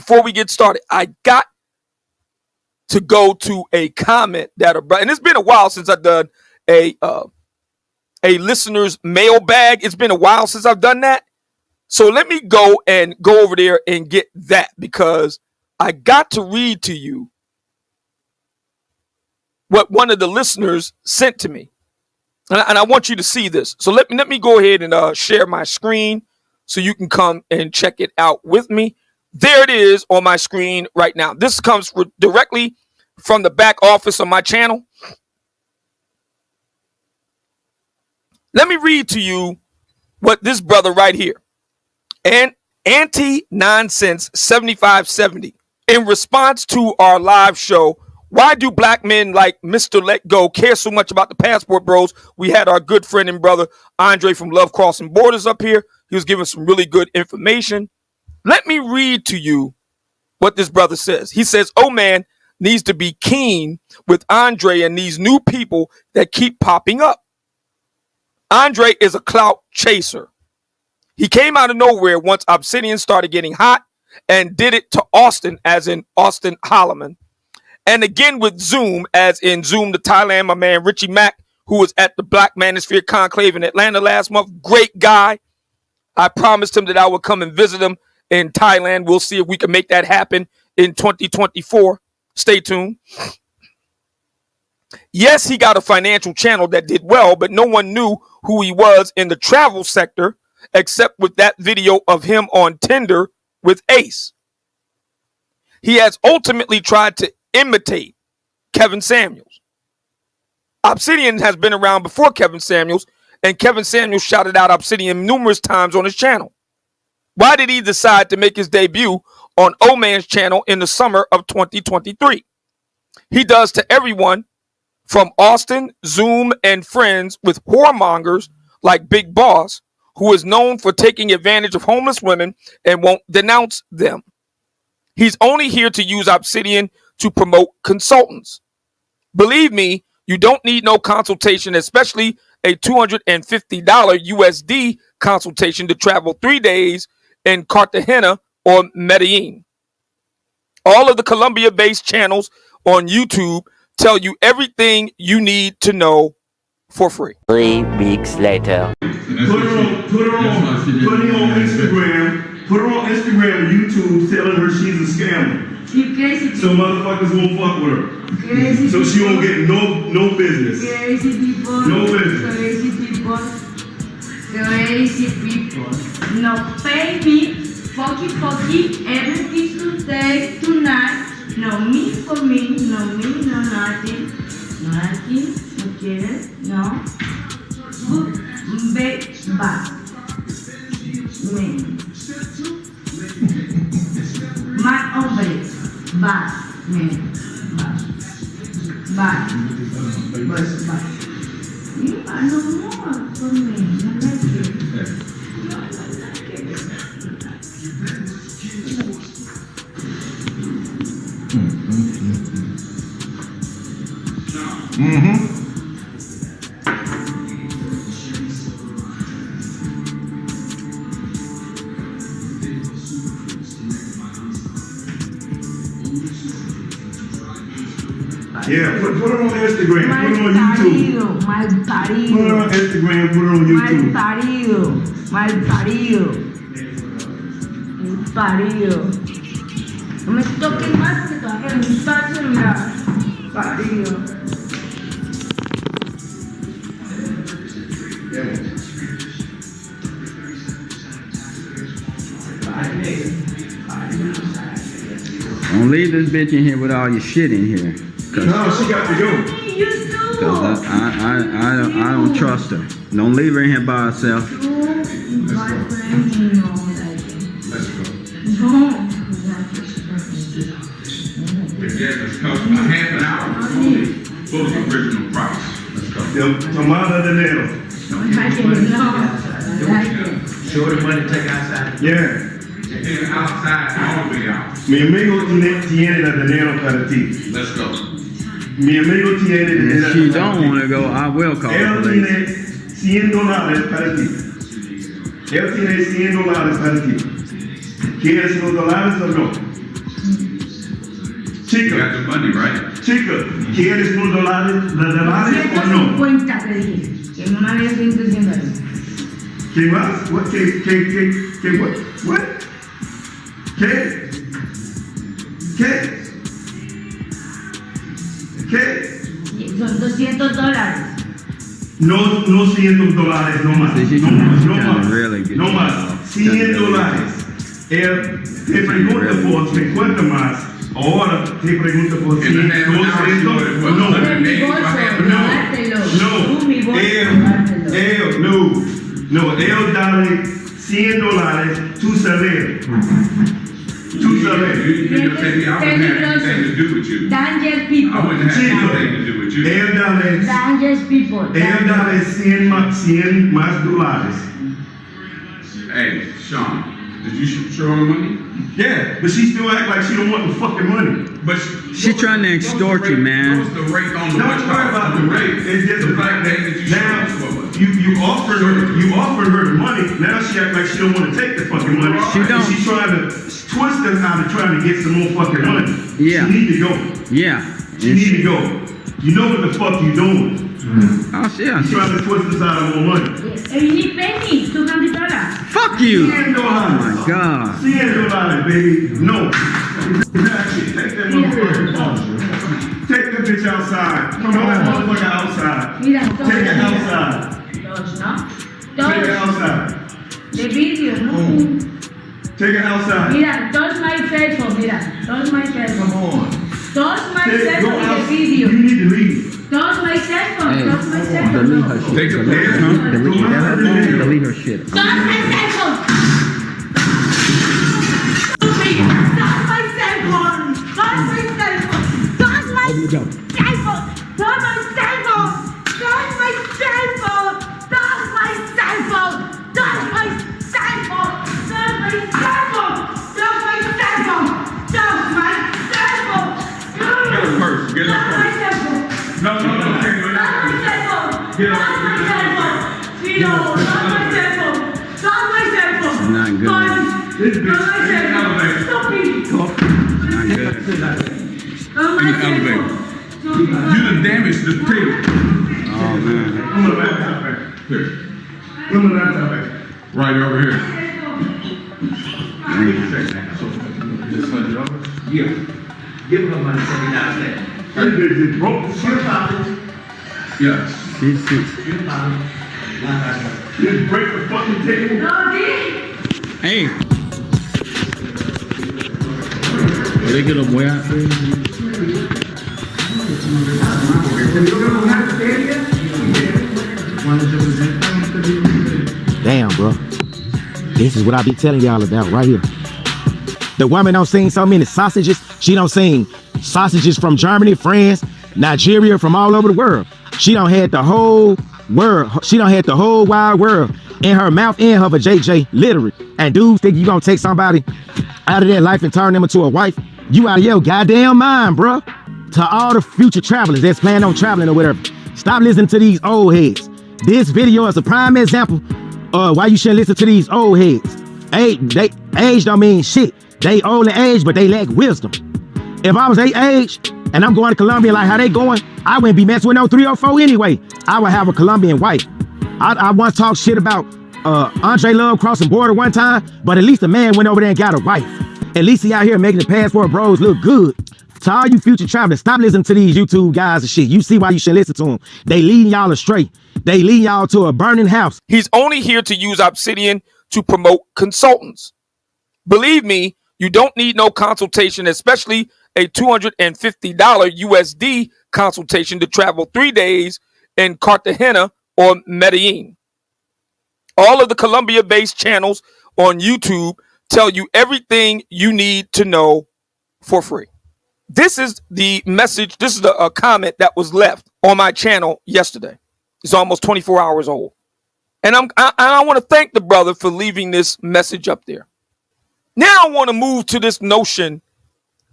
before we get started, I got to go to a comment that and it's been a while since I've done a listener's mailbag. It's been a while since I've done that. So let me go over there and get that, because I got to read to you what one of the listeners sent to me. And I want you to see this. So let me go ahead and share my screen so you can come and check it out with me. There it is on my screen right now. This comes directly from the back office of my channel. Let me read to you what this brother right here, and Anti-Nonsense 7570, in response to our live show, why do black men like Mr. Let Go care so much about the passport bros? We had our good friend and brother Andre from Love Crossing Borders up here. He was giving some really good information. Let me read to you what this brother says. He says, oh man needs to be keen with Andre and these new people that keep popping up. Andre is a clout chaser. He came out of nowhere once Obsidian started getting hot and did it to Austin, as in Austin Holloman. And again with Zoom, as in Zoom to Thailand, my man Richie Mack, who was at the Black Manosphere Conclave in Atlanta last month. Great guy. I promised him that I would come and visit him in Thailand. We'll see if we can make that happen in 2024. Stay tuned. Yes, he got a financial channel that did well, but no one knew who he was in the travel sector except with that video of him on Tinder with Ace. He has ultimately tried to imitate Kevin Samuels. Obsidian has been around before Kevin Samuels, and Kevin Samuels shouted out Obsidian numerous times on his channel. Why did he decide to make his debut on O-Man's channel in the summer of 2023? He does to everyone from Austin, Zoom, and friends with whoremongers like Big Boss, who is known for taking advantage of homeless women and won't denounce them. He's only here to use Obsidian to promote consultants. Believe me, you don't need no consultation, especially a $250 USD consultation to travel 3 days in Cartagena or Medellin. All of the Colombia-based channels on YouTube tell you everything you need to know for free. 3 weeks later. Put her on Instagram. Put her on Instagram and YouTube telling her she's a scammer. So motherfuckers won't fuck with her. So she won't get no business. Crazy people. No business. Crazy people. Crazy people. No pay me. Fucky. Everything today, tonight. No me for me. No me, no nothing. Nothing. No quiere. No. Bye. Me. My hombre. Bye. Me. Bye. You are no more for me. I like it. No, I like it. Yeah, put her on Instagram, put her on YouTube. Mal parido. Put her on Instagram, put her on YouTube. Mal parido. No me toques más que te vas a reventar el celular. Parido. Don't leave this bitch in here with all your shit in here. No, she got to go. You do. Cause I don't trust her. Don't leave her in here by herself. My friend, no, like it. Let's go. No. Let's go. A half an hour for the original price. Let's go. Tomada de Nero. Show the money, take outside. Yeah. Even outside, all the way out. Mi amigo tiene el dinero para ti. Let's go. Mi amigo tiene el dinero. If she don't want to go, I will call the Él police. tiene $100 para ti. Él tiene $100 para ti. ¿Quieres los dólares o no? You Chica, got the money, right? chica, ¿quieres $1 o no? 150 te dije. Que no me habías visto diciendo eso. ¿Qué más? What? What? ¿Qué? Son $200. No $100, no más. No más. $100. Él te pregunta por 50 más. Ahora te pregunta por 100, 200. No. Él dale $100 tú saber. Tú saber. You don't take me. I wouldn't have anything to do with you. Dangerous people. I wouldn't have anything to do with you. Él dale Dangerous people. $100 más dólares. Hey, Sean, did you show her money? Yeah, but she still act like she don't want the fucking money. But She trying to extort you, man. What's the rate on the Don't worry about the rate. It's just the fact that you now showed us. you offered her the money. Now she act like she don't want to take the fucking money. She don't. And she's trying to twist us out of trying to get some more fucking money. Yeah. She need to go. Yeah. She need to go. You know what the fuck you doing? Oh shit. You trying to twist us out of more money. And you pay me $200. Fuck you. $100. Oh my god. $100, baby. No. Take that motherfucker. Take that bitch outside. Throw that motherfucker outside. Mira, Take it outside. Dos, ¿no? Take it Dos. outside. De vídeo, ¿no? Take it outside. Mira, dos my cell phone, mira. Dos my cell phone. Come on. Dos my Take, cell go phone de out. vídeo. You need to leave. Dos my cell phone. Hey, Dos my cell delete her phone. shit. Take the Delete her phone. Delete her shit. Dos my cell phone. Stupid. Dos my cell phone. Dos my cell phone. Dos my cell phone. Dos my cell phone. Dos my cell phone. Dos my cell phone. Dos my cell phone. Dos my cell phone. Dos my cell phone. Dos my cell phone. Get a purse. Get a Dos my purse. cell phone. No. Take Dos my cell phone. Dos my cell phone. Vito, dos my cell phone. Dos my cell phone. Not good. This bitch Dos my cell phone. Stupid. Not good. Dos my cell elevator. phone. You done damaged the table. Oh man. Come on, laptop back. Here. Come on, laptop back. Right over here. Just $100? Yeah. Give her money, take it downstairs. This bitch is broke the She'll fuck out. follow. Yes. She's She'll follow. Just break the fucking table. No, dude. Hey. They get a boy out there. Damn, bro. This is what I be telling y'all about right here. The woman don't sing so many sausages. She don't sing sausages from Germany, France, Nigeria, from all over the world. She don't had the whole world. She don't had the whole wide world in her mouth and her JJ, literally. And dudes think you gonna take somebody out of their life and turn them into a wife? You out of your goddamn mind, bro. To all the future travelers that's planning on traveling or whatever, stop listening to these old heads. This video is a prime example of why you shouldn't listen to these old heads. Age don't mean shit. They old in age, but they lack wisdom. If I was their age and I'm going to Colombia like how they going, I wouldn't be messing with no 304 anyway. I would have a Colombian wife. I once talked shit about Andre Love crossing border one time, but at least the man went over there and got a wife. At least he out here making the passport bros look good. To all you future travelers, stop listening to these YouTube guys and shit. You see why you should listen to them. They leading y'all astray. They lead y'all to a burning house. He's only here to use Obsidian to promote consultants. Believe me, you don't need no consultation, especially a $250 USD consultation to travel 3 days in Cartagena or Medellin. All of the Colombia-based channels on YouTube tell you everything you need to know for free. This is the message. This is a comment that was left on my channel yesterday. It's almost 24 hours old. And I want to thank the brother for leaving this message up there. Now I want to move to this notion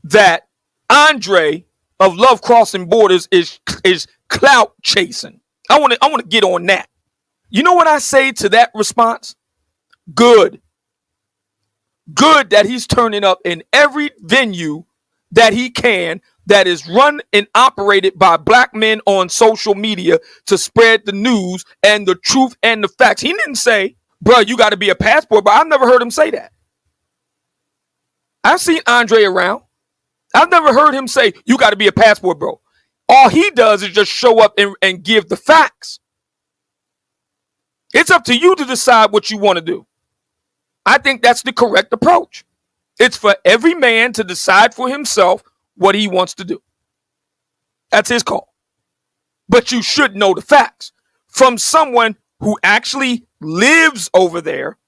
that Andre of Love Crossing Borders is clout chasing. I want to get on that. You know what I say to that response? Good. Good that he's turning up in every venue that he can that is run and operated by black men on social media to spread the news and the truth and the facts. He didn't say, bro, you got to be a passport, but I've never heard him say that. I've seen Andre around. I've never heard him say, you got to be a passport, bro. All he does is just show up and give the facts. It's up to you to decide what you want to do. I think that's the correct approach. It's for every man to decide for himself what he wants to do. That's his call. But you should know the facts from someone who actually lives over there,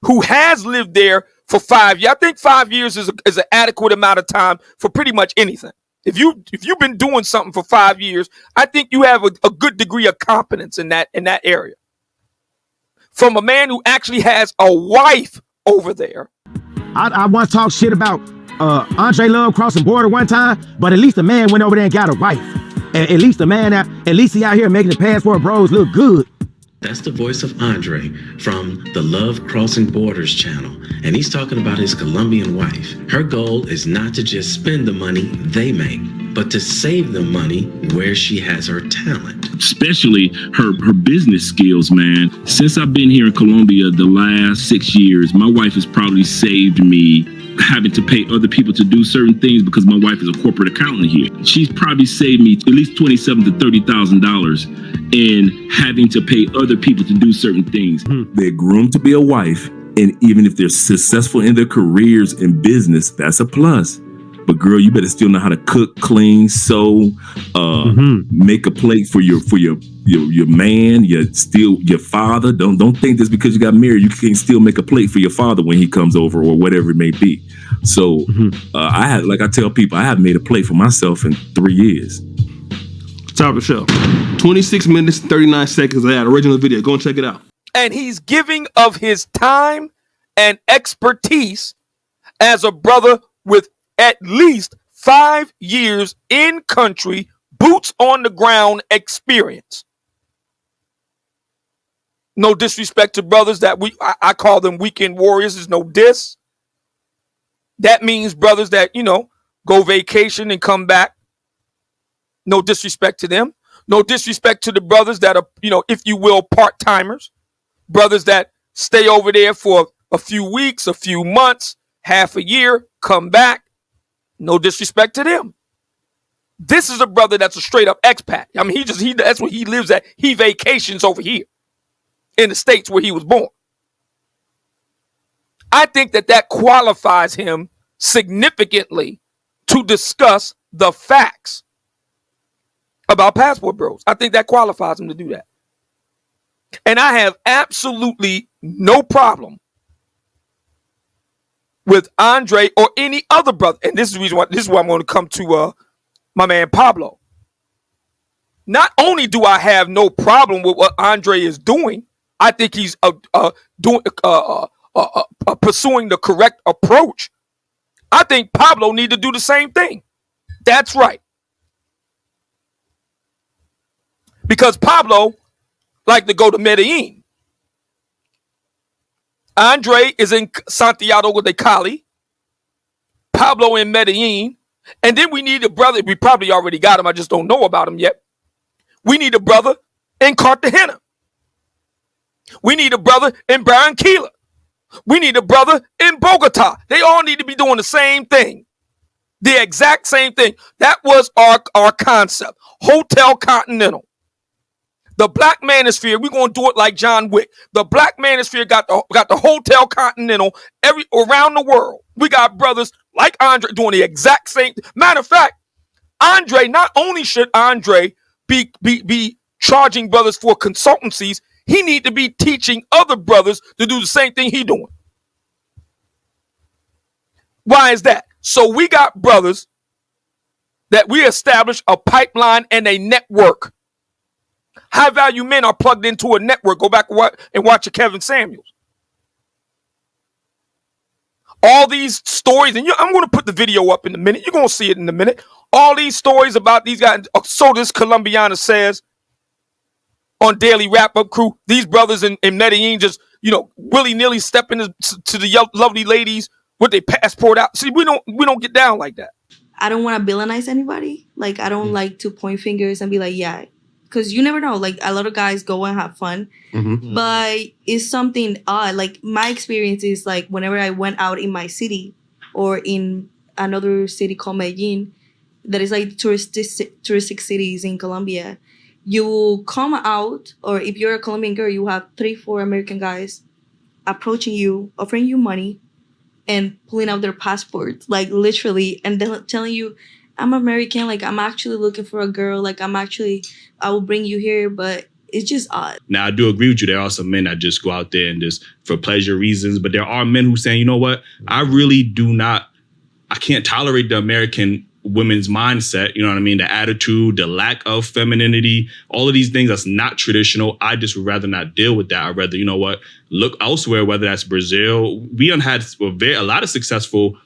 who has lived there for 5 years. I think 5 years is an adequate amount of time for pretty much anything. If you've been doing something for 5 years, I think you have a good degree of competence in that area. From a man who actually has a wife over there. I once talked shit about Andre Love crossing border one time, but at least the man went over there and got a wife. And at least the man, at least he out here making the passport bros look good. That's the voice of Andre from the Love Crossing Borders channel. And he's talking about his Colombian wife. Her goal is not to just spend the money they make, but to save the money where she has her talent. Especially her business skills, man. Since I've been here in Colombia the last 6 years, my wife has probably saved me having to pay other people to do certain things because my wife is a corporate accountant here. She's probably saved me at least $27,000 to $30,000 in having to pay other people to do certain things. They're groomed to be a wife, and even if they're successful in their careers in business, that's a plus. But girl, you better still know how to cook, clean, sew, make a plate for your man, your father. Don't think just because you got married, you can't still make a plate for your father when he comes over or whatever it may be. So I tell people, I haven't made a plate for myself in 3 years. Top of the show. 26 minutes, 39 seconds of that original video. Go and check it out. And he's giving of his time and expertise as a brother with at least 5 years in country, boots on the ground experience. No disrespect to brothers that I call them weekend warriors. There's no diss. That means brothers that, go vacation and come back. No disrespect to them. No disrespect to the brothers that are, if you will, part-timers. Brothers that stay over there for a few weeks, a few months, half a year, come back. No disrespect to them. This is a brother that's a straight up expat. I mean, that's where he lives at. He vacations over here in the States where he was born. I think that qualifies him significantly to discuss the facts about passport bros. I think that qualifies him to do that. And I have absolutely no problem with Andre or any other brother. And this is the reason why I'm going to come to my man Pablo. Not only do I have no problem with what Andre is doing, I think he's pursuing the correct approach. I think Pablo need to do the same thing. That's right. Because Pablo like to go to Medellin. Andre is in Santiago de Cali. Pablo in Medellin. And then we need a brother. We probably already got him. I just don't know about him yet. We need a brother in Cartagena. We need a brother in Barranquilla. We need a brother in Bogota. They all need to be doing the same thing. The exact same thing. That was our concept. Hotel Continental. The Black Manosphere, we're going to do it like John Wick. The Black Manosphere got the Hotel Continental around the world. We got brothers like Andre doing the exact same. Matter of fact, Andre, not only should Andre be charging brothers for consultancies, he need to be teaching other brothers to do the same thing he doing. Why is that? So we got brothers that we establish a pipeline and a network. High value men are plugged into a network. Go back and watch your Kevin Samuels. All these stories, and I'm going to put the video up in a minute. You're going to see it in a minute. All these stories about these guys. So this Colombiana says on Daily Wrap-Up Crew, these brothers in Medellin just, willy-nilly stepping to the lovely ladies with their passport out. See, we don't get down like that. I don't want to villainize anybody. Like, I don't like to point fingers and be like, yeah, because you never know. Like, a lot of guys go and have fun, but it's something odd. Like, my experience is like whenever I went out in my city or in another city called Medellin, that is like touristic cities in Colombia, you will come out, or if you're a Colombian girl, you have 3-4 American guys approaching you, offering you money, and pulling out their passports, like literally, and then telling you, I'm American, like I'm actually looking for a girl, like I will bring you here, but it's just odd. Now, I do agree with you. There are some men that just go out there and just for pleasure reasons, but there are men who saying, you know what, I can't tolerate the American women's mindset, you know what I mean? The attitude, the lack of femininity, all of these things that's not traditional. I just would rather not deal with that. I'd rather, you know what, look elsewhere, whether that's Brazil. We done had a lot of successful,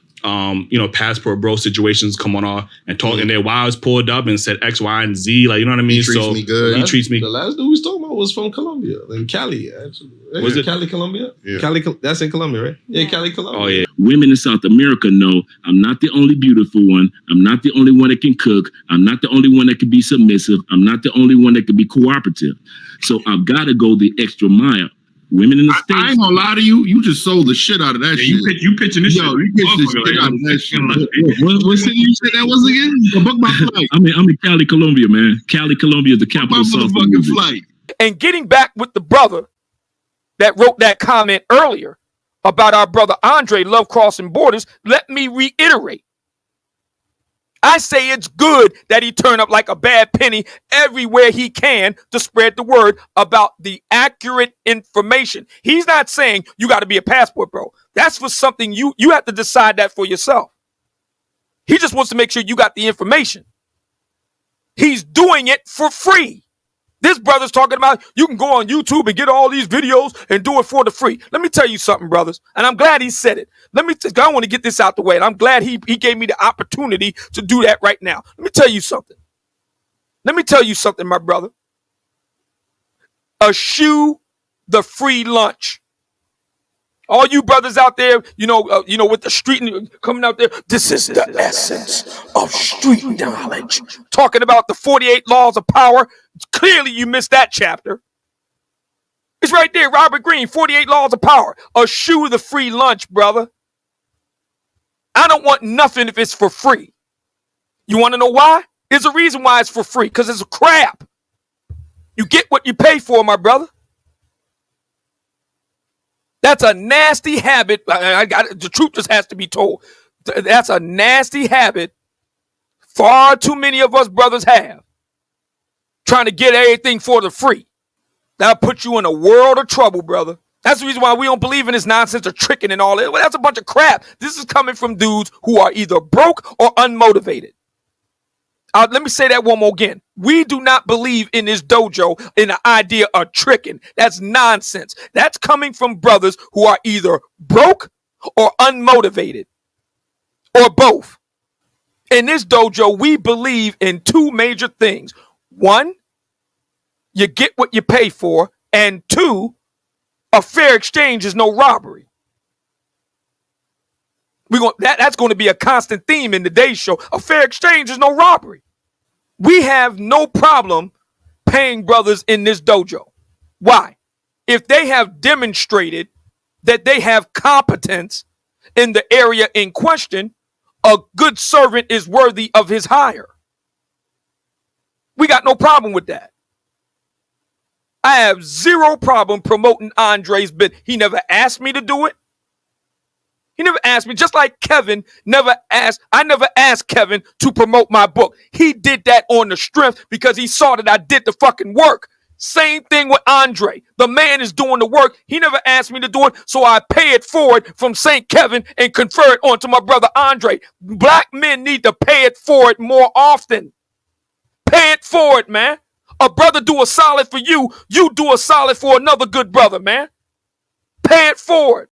passport bro situations come on and talk, and their wives pulled up and said X, Y, and Z. Like, you know what I mean? He treats me good. He treats me. The last dude we was talking about was from Colombia, in Cali. Actually. Was it Cali, Colombia? Yeah. Cali, that's in Colombia, right? Yeah, Cali, Colombia. Oh, yeah. Women in South America know I'm not the only beautiful one. I'm not the only one that can cook. I'm not the only one that can be submissive. I'm not the only one that can be cooperative. So I've got to go the extra mile. Women in the States. I ain't gonna lie to you. You just sold the shit out of that shit. You pitching this shit. Yo, you pitched the shit out of that shit. What city you said that was again? Book my flight. I'm in Cali, Colombia, man. Cali, Colombia is the capital of South motherfucking flight. And getting back with the brother that wrote that comment earlier about our brother Andre love crossing borders, let me reiterate. I say it's good that he turn up like a bad penny everywhere he can to spread the word about the accurate information. He's not saying you got to be a passport bro. That's for something you have to decide that for yourself. He just wants to make sure you got the information. He's doing it for free. This brother's talking about you can go on YouTube and get all these videos and do it for the free. Let me tell you something, brothers. And I'm glad he said it. I want to get this out the way. And I'm glad he gave me the opportunity to do that right now. Let me tell you something. My brother. Eschew the free lunch. All you brothers out there, with the street coming out there, this is the essence of street knowledge. Talking about the 48 laws of power. Clearly you missed that chapter. It's right there, Robert Greene, 48 laws of power. Eschew the free lunch, brother. I don't want nothing if it's for free. You want to know why? There's a reason why it's for free, because it's crap. You get what you pay for, my brother. That's a nasty habit. The truth just has to be told. That's a nasty habit far too many of us brothers have. Trying to get everything for the free. That'll put you in a world of trouble, brother. That's the reason why we don't believe in this nonsense of tricking and all that. Well, that's a bunch of crap. This is coming from dudes who are either broke or unmotivated. Let me say that one more again. We do not believe in this dojo in the idea of tricking. That's nonsense. That's coming from brothers who are either broke or unmotivated or both. In this dojo, we believe in two major things. One, you get what you pay for. And two, a fair exchange is no robbery. That's going to be a constant theme in today's show. A fair exchange is no robbery. We have no problem paying brothers in this dojo. Why? If they have demonstrated that they have competence in the area in question, a good servant is worthy of his hire. We got no problem with that. I have zero problem promoting Andre's bid. He never asked me to do it. He never asked me, just like Kevin I never asked Kevin to promote my book. He did that on the strength because he saw that I did the fucking work. Same thing with Andre. The man is doing the work. He never asked me to do it, so I pay it forward from St. Kevin and confer it onto my brother Andre. Black men need to pay it forward more often. Pay it forward, man. A brother do a solid for you, you do a solid for another good brother, man. Pay it forward.